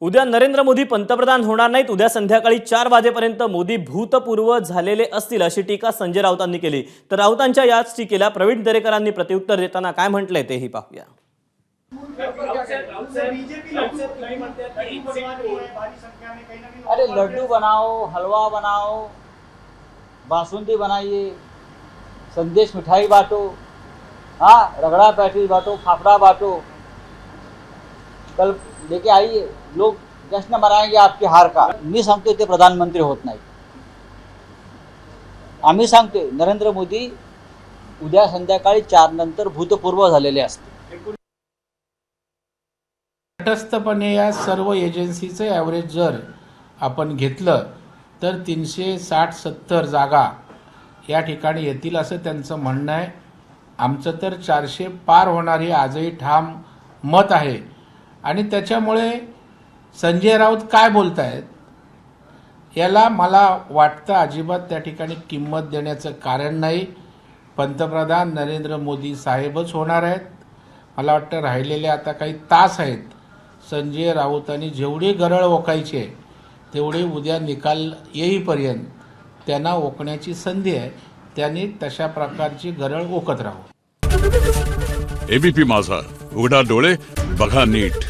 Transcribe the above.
उद्या नरेंद्र मोदी पंतप्रधान होणार नाहीत। उद्या संध्याकाळी 4 वाजेपर्यंत मोदी भूतपूर्व झालेले असतील अशी टीका संजय राऊतांनी केली। तर राऊतांच्या याच टीकेला प्रवीण दरेकरांनी प्रत्युत्तर देताना काय म्हटलंय तेही पाहूया। अरे लड्डू बनाओ, हलवा बनाओ, बासुंदी बनाइए, संदेश मिठाई बांटो, हाँ रगड़ा पैटीज बांटो, फाफड़ा बांटो, कल लेके आइए, लोग जश्न मनाएंगे आपकी हार का। मी सांगतोय ते प्रधानमंत्री होत नाही। आम्ही सांगतोय नरेंद्र मोदी उद्या संध्याकाळी 4 नंतर भूतपूर्व झालेले असते। तटस्थपणे या सर्व एजन्सीचे ॲव्हरेज जर आपण घेतलं तर 360-70 जागा या ठिकाणी येतील असं त्यांचं म्हणणं आहे। आमचं तर 400 पार होणार हे आजही ठाम मत आहे। आणि त्याच्यामुळे संजय राऊत काय बोलतायत याला मला वाटतं अजिबात त्या ठिकाणी किंमत देण्याचं कारण नाही। पंतप्रधान नरेंद्र मोदी साहेबच होणार आहेत। मला वाटतं राहिलेले आता काही तास आहेत। संजय राऊतांनी जेवढी गरळ ओकायची तेवढी उद्या निकाल येईपर्यंत त्यांना ओकण्याची संधी आहे। त्यांनी तशा प्रकारची गरळ ओकत राहू। एबीपी माझा, उघडा डोळे बघा नीट।